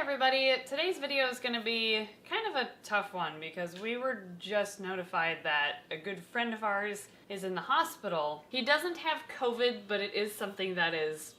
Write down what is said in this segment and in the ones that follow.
everybody, today's video is going to be kind of a tough one because we were just notified that a good friend of ours is in the hospital. He doesn't have COVID, but it is something that is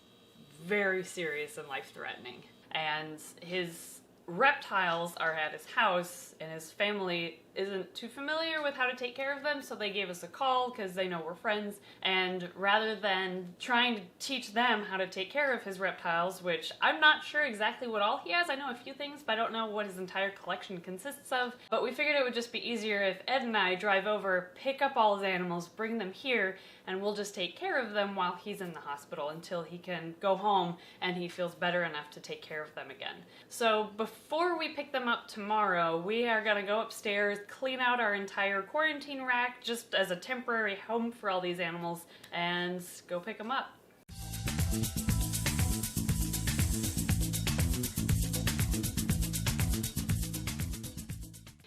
very serious and life-threatening. And his reptiles are at his house, and his family isn't too familiar with how to take care of them, so they gave us a call because they know we're friends, and rather than trying to teach them how to take care of his reptiles, which I'm not sure exactly what all he has, I know a few things, but I don't know what his entire collection consists of, but we figured it would just be easier if Ed and I drive over, pick up all his animals, bring them here, and we'll just take care of them while he's in the hospital until he can go home and he feels better enough to take care of them again. So before we pick them up tomorrow, we are gonna go upstairs, clean out our entire quarantine rack just as a temporary home for all these animals, and go pick them up.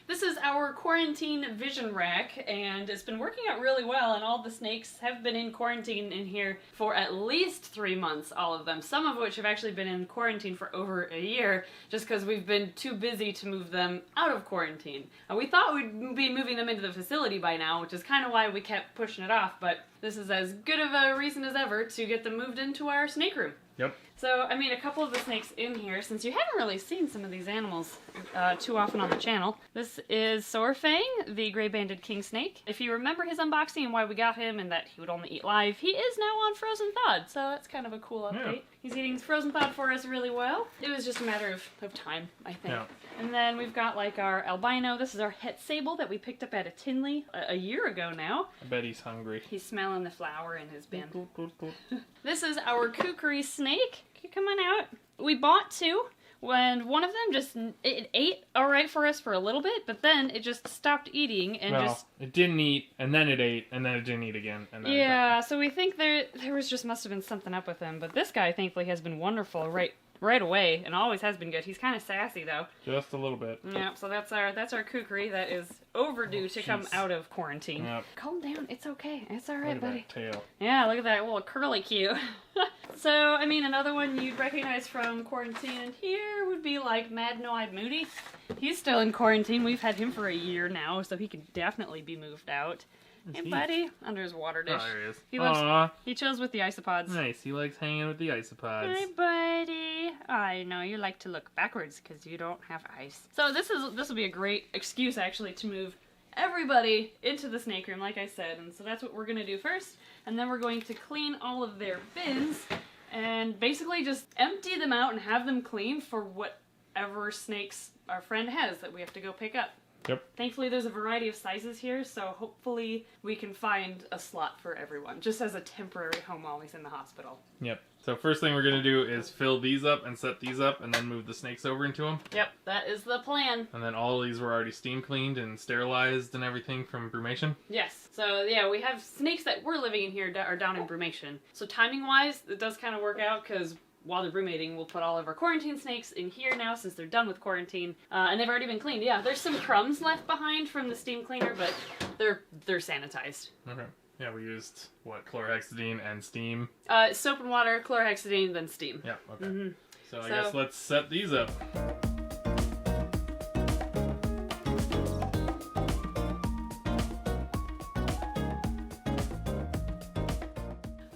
This is our quarantine vision rack, and it's been working out really well, and all the snakes have been in quarantine in here for at least 3 months, all of them, some of which have actually been in quarantine for over a year, just because we've been too busy to move them out of quarantine. We thought we'd be moving them into the facility by now, which is kind of why we kept pushing it off, but this is as good of a reason as ever to get them moved into our snake room. Yep. So, I mean, a couple of the snakes in here, since you haven't really seen some of these animals too often on the channel. This is Sorfeng, the gray-banded king snake. If you remember his unboxing and why we got him and that he would only eat live, he is now on frozen thawed, so that's kind of a cool update. Yeah. He's eating frozen thawed for us really well. It was just a matter of time, I think. Yeah. And then we've got like our albino. This is our het sable that we picked up at a Tinley a year ago now. I bet he's hungry. He's smelling the flour in his bin. This is our kukri snake. Come on out. We bought two, when one of them just it ate all right for us for a little bit, but then it just stopped eating and it didn't eat, and then it ate, and then it didn't eat again. And then yeah, so we think there was just must have been something up with him, but this guy thankfully has been wonderful right away, and always has been good. He's kind of sassy though. Just a little bit. Yeah, so that's our kukri that is overdue to come out of quarantine. Yep. Calm down, it's okay. It's all right, buddy. That tail. Yeah, look at that little curly cue. So, I mean, another one you'd recognize from quarantine in here would be like Mad No-Eyed Moody. He's still in quarantine. We've had him for a year now, so he could definitely be moved out. Hey, buddy. Under his water dish. Oh, there he is. He chills with the isopods. Nice. He likes hanging with the isopods. Hi, buddy. I know you like to look backwards because you don't have eyes. So this will be a great excuse, actually, to move everybody into the snake room, like I said. And so that's what we're going to do first. And then we're going to clean all of their bins and basically just empty them out and have them clean for whatever snakes our friend has that we have to go pick up. Yep. Thankfully, there's a variety of sizes here, so hopefully we can find a slot for everyone, just as a temporary home while he's in the hospital. Yep. So first thing we're going to do is fill these up and set these up, and then move the snakes over into them. Yep, that is the plan. And then all of these were already steam cleaned and sterilized and everything from brumation? Yes. So yeah, we have snakes that were living in here are down in brumation. So timing-wise, it does kind of work out, because while they're brumating, we'll put all of our quarantine snakes in here now since they're done with quarantine. And they've already been cleaned. Yeah, there's some crumbs left behind from the steam cleaner, but they're sanitized. Okay. Yeah, we used, what, chlorhexidine and steam? Soap and water, chlorhexidine, then steam. Yeah, okay. Mm-hmm. So I guess let's set these up.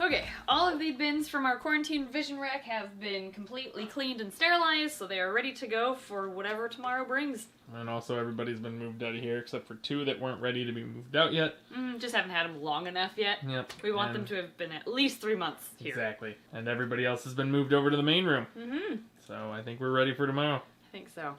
Okay, all of the bins from our quarantine vision rack have been completely cleaned and sterilized, so they are ready to go for whatever tomorrow brings. And also everybody's been moved out of here, except for two that weren't ready to be moved out yet. Just haven't had them long enough yet. Yep. We want them to have been at least 3 months here. Exactly. And everybody else has been moved over to the main room. Mm-hmm. So I think we're ready for tomorrow. I think so.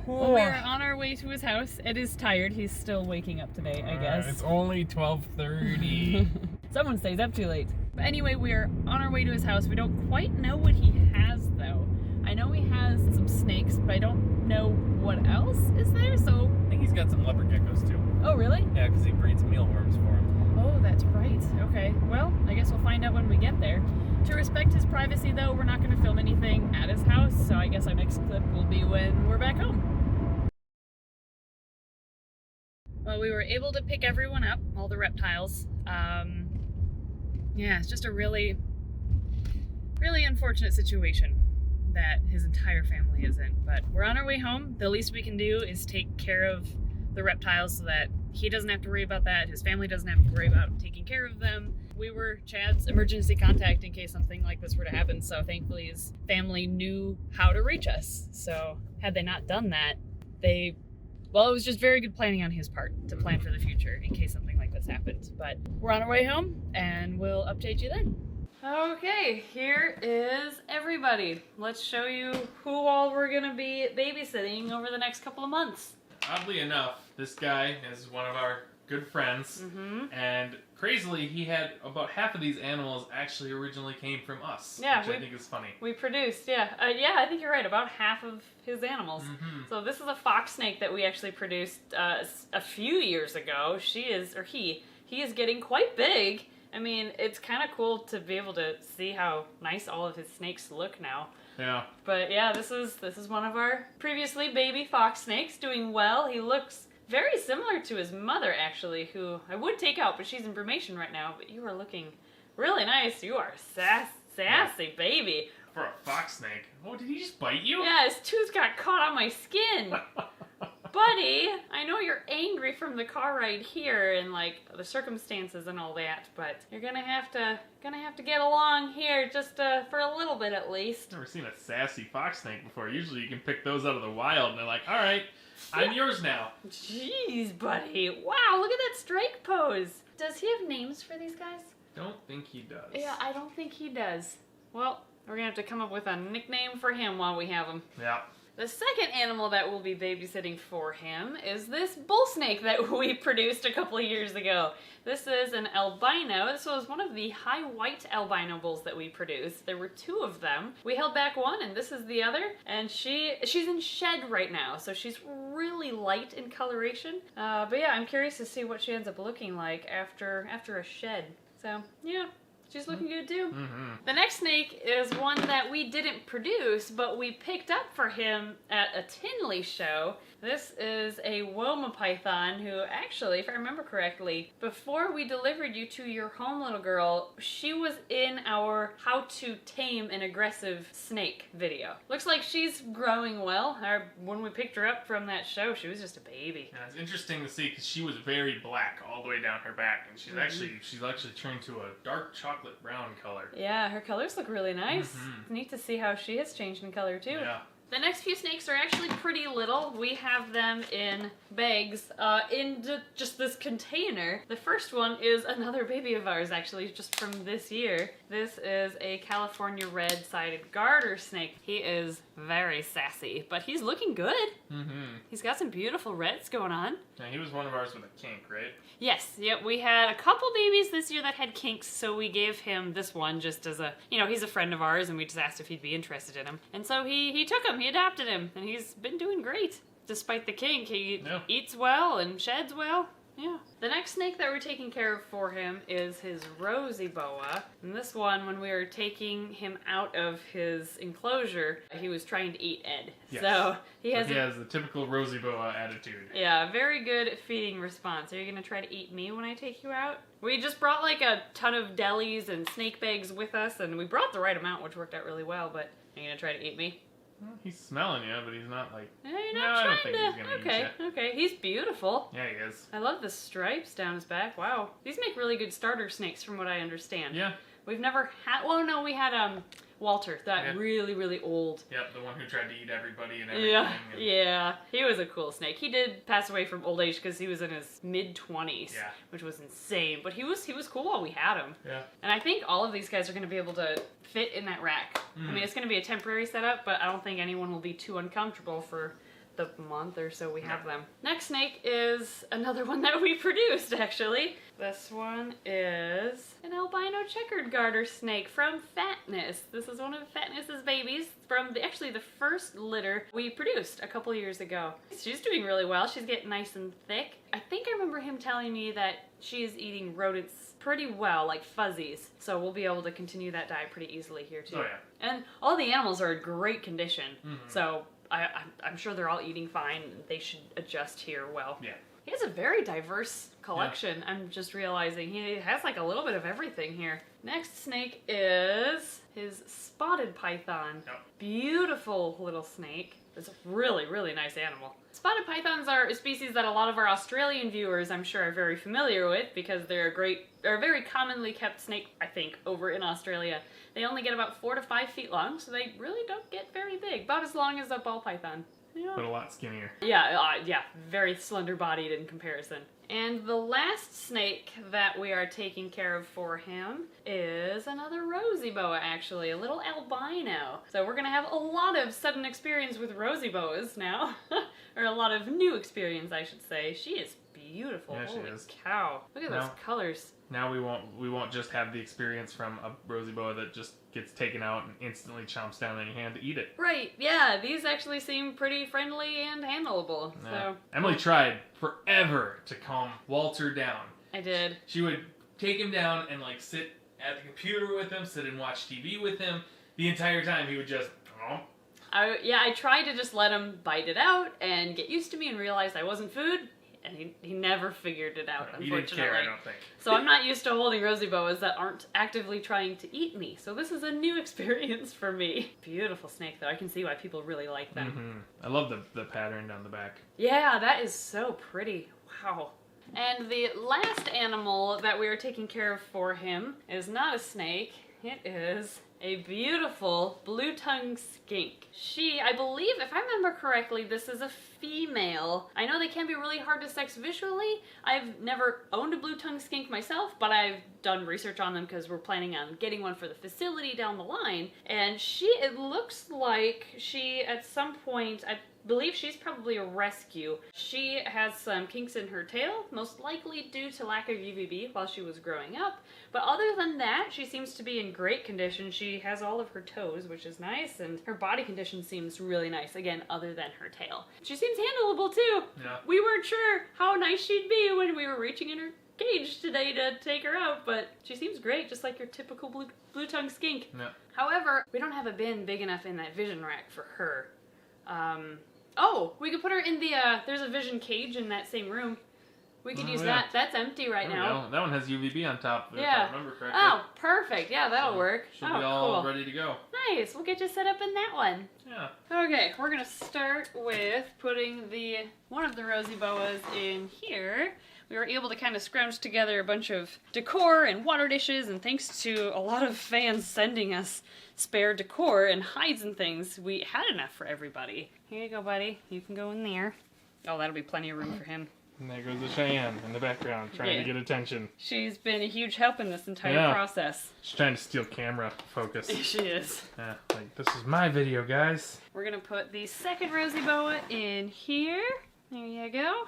Well, we're on our way to his house. Ed is tired. He's still waking up today, I guess. It's only 12:30. Someone stays up too late. But anyway, we're on our way to his house. We don't quite know what he has, though. I know he has some snakes, but I don't know what else is there, so... I think he's got some leopard geckos, too. Oh, really? Yeah, because he breeds mealworms for him. Oh, that's right. Okay, well, I guess we'll find out when we get there. To respect his privacy, though, we're not going to film anything at his house, so I guess our next clip will be when we're back home. Well, we were able to pick everyone up, all the reptiles. Yeah, it's just a really, really unfortunate situation that his entire family isn't. But we're on our way home. The least we can do is take care of the reptiles so that he doesn't have to worry about that. His family doesn't have to worry about taking care of them. We were Chad's emergency contact in case something like this were to happen. So thankfully his family knew how to reach us. So had they not done that, it was just very good planning on his part to plan for the future in case something like this happens. But we're on our way home and we'll update you then. Okay, here is everybody. Let's show you who all we're gonna be babysitting over the next couple of months. Oddly enough, this guy is one of our good friends, and crazily, he had about half of these animals actually originally came from us, which I think is funny. We produced, I think you're right, about half of his animals. So this is a fox snake that we actually produced a few years ago. He is getting quite big. I mean, it's kind of cool to be able to see how nice all of his snakes look now. Yeah. But yeah, this is one of our previously baby fox snakes, doing well. He looks very similar to his mother, actually, who I would take out, but she's in brumation right now. But you are looking really nice. You are a sassy baby. For a fox snake. Oh, did he just bite you? Yeah, his tooth got caught on my skin. Buddy, I know you're angry from the car ride here and like the circumstances and all that, but you're gonna have to get along here just for a little bit at least. Never seen a sassy fox snake before. Usually you can pick those out of the wild and they're like, all right, I'm yours now. Jeez, buddy. Wow, look at that strike pose. Does he have names for these guys? Don't think he does. Yeah, I don't think he does. Well, we're gonna have to come up with a nickname for him while we have him. Yeah. The second animal that we'll be babysitting for him is this bull snake that we produced a couple of years ago. This is an albino. This was one of the high white albino bulls that we produced. There were 2 of them. We held back one and this is the other. And she's in shed right now, so she's really light in coloration. But yeah, I'm curious to see what she ends up looking like after a shed. So yeah. She's looking good too. The next snake is one that we didn't produce, but we picked up for him at a Tinley show. This is a Woma python who actually, if I remember correctly, before we delivered you to your home, little girl, she was in our How to Tame an Aggressive Snake video. Looks like she's growing well. When we picked her up from that show, she was just a baby. Yeah, it's interesting to see because she was very black all the way down her back, and she's actually turned to a dark chocolate brown color. Yeah, her colors look really nice. It's neat to see how she has changed in color too. Yeah. The next few snakes are actually pretty little. We have them in bags, just this container. The first one is another baby of ours, actually, just from this year. This is a California red-sided garter snake. He is very sassy, but he's looking good. He's got some beautiful reds going on. Yeah, he was one of ours with a kink, right? Yes, yep, we had a couple babies this year that had kinks, so we gave him this one just as a, he's a friend of ours, and we just asked if he'd be interested in him. And so he took him, he adopted him, and he's been doing great. Despite the kink, he eats well and sheds well. Yeah. The next snake that we're taking care of for him is his Rosy Boa. And this one, when we were taking him out of his enclosure, he was trying to eat Ed. Yes. So he has the typical Rosy Boa attitude. Yeah, very good feeding response. Are you going to try to eat me when I take you out? We just brought like a ton of delis and snake bags with us, and we brought the right amount, which worked out really well, but are you going to try to eat me? Well, he's smelling you, but he's not like... Yeah, you're not trying I don't think he's gonna eat you. Okay. He's beautiful. Yeah, he is. I love the stripes down his back. Wow. These make really good starter snakes from what I understand. Yeah. We've never had... Well, no, we had Walter, that really, really old. Yep, the one who tried to eat everybody and everything. Yeah. He was a cool snake. He did pass away from old age because he was in his mid-20s, which was insane. But he was cool while we had him. Yeah. And I think all of these guys are going to be able to fit in that rack. I mean, it's going to be a temporary setup, but I don't think anyone will be too uncomfortable for the month or so we have them. Next snake is another one that we produced, actually. This one is an albino checkered garter snake from Fatness. This is one of Fatness's babies from the first litter we produced a couple years ago. She's doing really well. She's getting nice and thick. I think I remember him telling me that she is eating rodents pretty well, like fuzzies. So we'll be able to continue that diet pretty easily here too. Oh yeah. And all the animals are in great condition. So I'm sure they're all eating fine. They should adjust here well. Yeah. He has a very diverse collection. Yeah. I'm just realizing he has like a little bit of everything here. Next snake is his spotted python. Yep. Beautiful little snake. It's a really, really nice animal. Spotted pythons are a species that a lot of our Australian viewers, I'm sure, are very familiar with because they're a very commonly kept snake, I think, over in Australia. They only get about 4 to 5 feet long, so they really don't get very big. About as long as a ball python. Yeah. But a lot skinnier. Yeah, very slender-bodied in comparison. And the last snake that we are taking care of for him is another Rosy Boa, actually, a little albino. So we're gonna have a lot of sudden experience with Rosy Boas now. Or a lot of new experience, I should say. She is beautiful. Yeah, she Holy is. cow. Look at those colors. Now we won't just have the experience from a Rosy Boa that just gets taken out and instantly chomps down on your hand to eat it. Right, yeah, these actually seem pretty friendly and handleable. Yeah. So Emily tried forever to calm Walter down. I did. She would take him down and like sit at the computer with him, sit and watch TV with him. The entire time he would just, oh. I tried to just let him bite it out and get used to me and realize I wasn't food. And he never figured it out, unfortunately. He didn't care, I don't think. So I'm not used to holding Rosy Boas that aren't actively trying to eat me. So this is a new experience for me. Beautiful snake, though. I can see why people really like them. Mm-hmm. I love the pattern down the back. Yeah, that is so pretty. Wow. And the last animal that we are taking care of for him is not a snake. It is a beautiful blue-tongued skink. She, I believe, if I remember correctly, this is a female. I know they can be really hard to sex visually. I've never owned a blue-tongued skink myself, but I've done research on them because we're planning on getting one for the facility down the line. And it looks like she, at some point, I believe she's probably a rescue. She has some kinks in her tail, most likely due to lack of UVB while she was growing up. But other than that, she seems to be in great condition. She has all of her toes, which is nice, and her body condition seems really nice, again, other than her tail. She seems handleable, too. Yeah. We weren't sure how nice she'd be when we were reaching in her cage today to take her out, but she seems great, just like your typical blue-tongued skink. Yeah. However, we don't have a bin big enough in that vision rack for her. Oh, we could put her in the, there's a vision cage in that same room. We could use that. That's empty right now. That one has UVB on top, if I remember correctly. Oh, perfect. Yeah, that'll work. Should be all ready to go. Nice. We'll get you set up in that one. Yeah. Okay, we're going to start with putting one of the Rosy Boas in here. We were able to kind of scrounge together a bunch of decor and water dishes, and thanks to a lot of fans sending us spare decor and hides and things, we had enough for everybody. Here you go, buddy. You can go in there. Oh, that'll be plenty of room for him. And there goes the Cheyenne in the background, trying to get attention. She's been a huge help in this entire process. She's trying to steal camera focus. She is. Yeah, like, this is my video, guys. We're going to put the second Rosy Boa in here. There you go.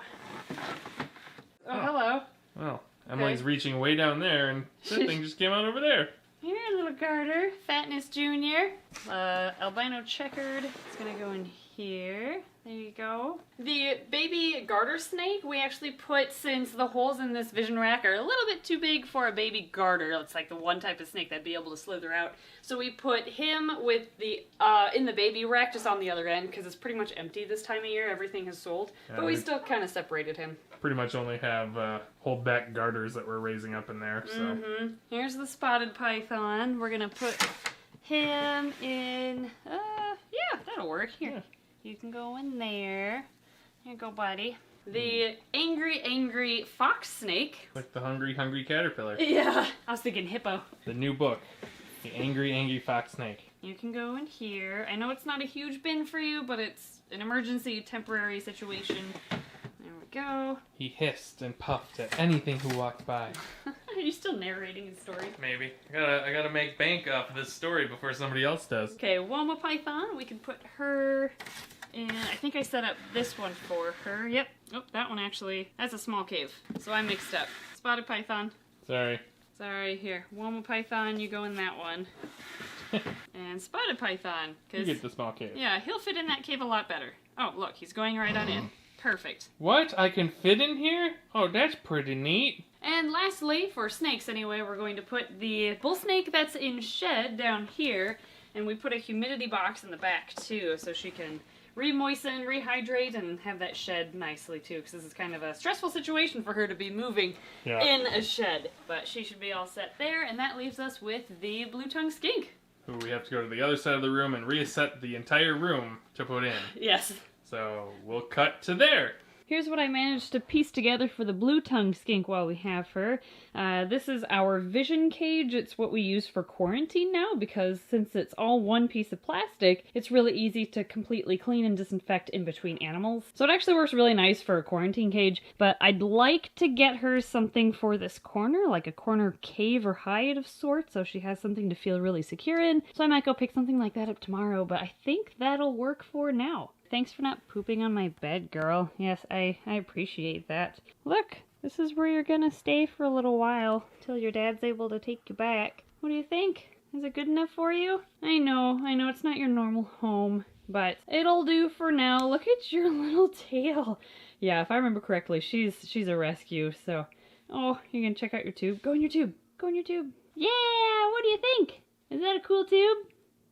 Oh, hello. Well, Emily's reaching way down there, and that thing just came out over there. Here, little Garter. Fatness Jr. Albino checkered. It's going to go in here. There you go. The baby garter snake we actually put, since the holes in this vision rack are a little bit too big for a baby garter. It's like the one type of snake that'd be able to slither out. So we put him with the in the baby rack just on the other end because it's pretty much empty this time of year. Everything has sold. Yeah, but we still kind of separated him. Pretty much only have hold back garters that we're raising up in there. So Here's the spotted python. We're going to put him in... yeah, that'll work. Here. Yeah. You can go in there. Here you go, buddy. The angry fox snake. Like the hungry caterpillar. Yeah. I was thinking hippo. The new book. The angry fox snake. You can go in here. I know it's not a huge bin for you, but it's an emergency temporary situation. There we go. He hissed and puffed at anything who walked by. Are you still narrating his story? Maybe. I gotta make bank off of this story before somebody else does. Okay, Woma python. We can put her in. I think I set up this one for her. Yep. Oh, that one actually. That's a small cave. So I mixed up. Spotted python. Sorry, here. Woma python, you go in that one. And spotted python. You get the small cave. Yeah, he'll fit in that cave a lot better. Oh, look, he's going right on in. Perfect. What? I can fit in here? Oh, that's pretty neat. And lastly, for snakes anyway, we're going to put the bull snake that's in shed down here, and we put a humidity box in the back too, so she can re-moisten, rehydrate, and have that shed nicely too, because this is kind of a stressful situation for her to be moving in a shed. But she should be all set there, and that leaves us with the blue-tongued skink. who we have to go to the other side of the room and reset the entire room to put in. Yes. So we'll cut to there. Here's what I managed to piece together for the blue-tongued skink while we have her. This is our vision cage. It's what we use for quarantine now because since it's all one piece of plastic, it's really easy to completely clean and disinfect in between animals. So it actually works really nice for a quarantine cage, but I'd like to get her something for this corner, like a corner cave or hide of sorts, so she has something to feel really secure in. So I might go pick something like that up tomorrow, but I think that'll work for now. Thanks for not pooping on my bed, girl. Yes, I appreciate that. Look, this is where you're gonna stay for a little while, till your dad's able to take you back. What do you think? Is it good enough for you? I know it's not your normal home, but it'll do for now. Look at your little tail. Yeah, if I remember correctly, she's a rescue, so... Oh, you're gonna check out your tube? Go in your tube. Go in your tube. Yeah, what do you think? Is that a cool tube?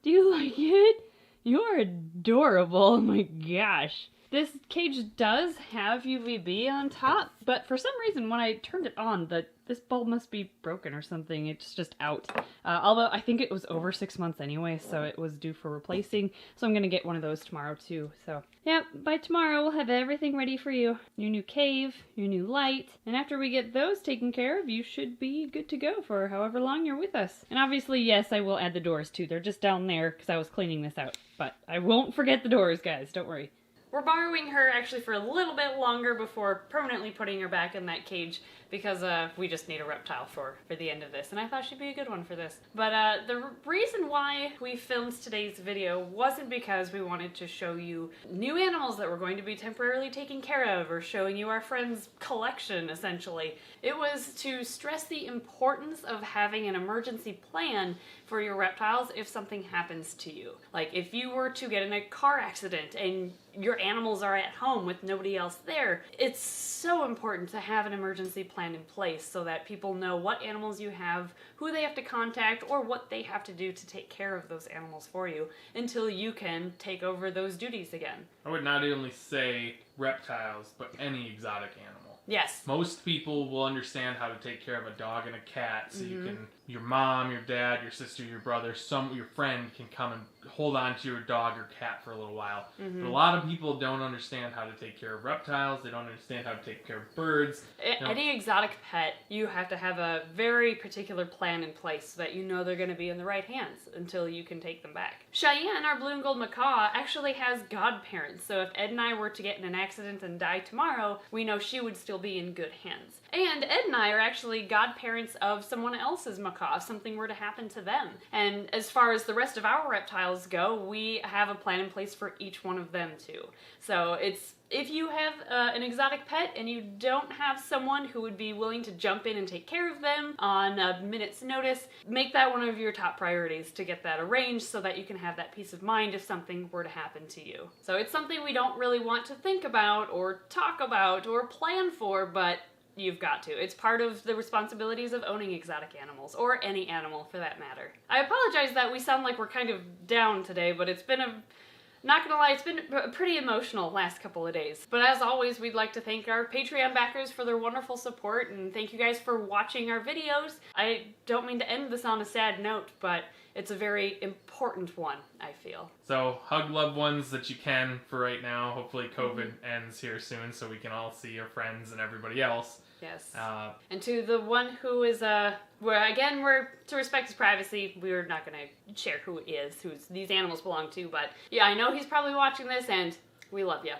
Do you like it? You're adorable, oh my gosh. This cage does have UVB on top, but for some reason when I turned it on, this bulb must be broken or something. It's just out. Although I think it was over 6 months anyway, so it was due for replacing. So I'm gonna get one of those tomorrow too. So yeah, by tomorrow we'll have everything ready for you. Your new cave, your new light, and after we get those taken care of, you should be good to go for however long you're with us. And obviously, yes, I will add the doors too. They're just down there because I was cleaning this out. But I won't forget the doors, guys. Don't worry. We're borrowing her actually for a little bit longer before permanently putting her back in that cage because we just need a reptile for the end of this, and I thought she'd be a good one for this. But the reason why we filmed today's video wasn't because we wanted to show you new animals that we're going to be temporarily taking care of or showing you our friend's collection, essentially. It was to stress the importance of having an emergency plan for your reptiles if something happens to you. Like if you were to get in a car accident and your animals are at home with nobody else there, it's so important to have an emergency plan in place so that people know what animals you have, who they have to contact, or what they have to do to take care of those animals for you until you can take over those duties again. I would not only say reptiles, but any exotic animal. Yes. Most people will understand how to take care of a dog and a cat, so you can, your mom, your dad, your sister, your brother, your friend can come and hold on to your dog or cat for a little while. But a lot of people don't understand how to take care of reptiles, they don't understand how to take care of birds. Any exotic pet, you have to have a very particular plan in place so that you know they're going to be in the right hands until you can take them back. Cheyenne, our blue and gold macaw, actually has godparents, so if Ed and I were to get in an accident and die tomorrow, we know she would still be in good hands. And Ed and I are actually godparents of someone else's macaw if something were to happen to them. And as far as the rest of our reptiles go, we have a plan in place for each one of them too. So if you have an exotic pet and you don't have someone who would be willing to jump in and take care of them on a minute's notice, make that one of your top priorities to get that arranged so that you can have that peace of mind if something were to happen to you. So it's something we don't really want to think about or talk about or plan for, but you've got to. It's part of the responsibilities of owning exotic animals, or any animal for that matter. I apologize that we sound like we're kind of down today, but it's been not gonna lie, it's been a pretty emotional last couple of days. But as always, we'd like to thank our Patreon backers for their wonderful support, and thank you guys for watching our videos. I don't mean to end this on a sad note, but it's a very important one, I feel. So hug loved ones that you can for right now. Hopefully COVID ends here soon so we can all see your friends and everybody else. Yes. And to the one who is, we're to respect his privacy, we're not going to share who it is, who these animals belong to, but yeah, I know he's probably watching this, and we love you.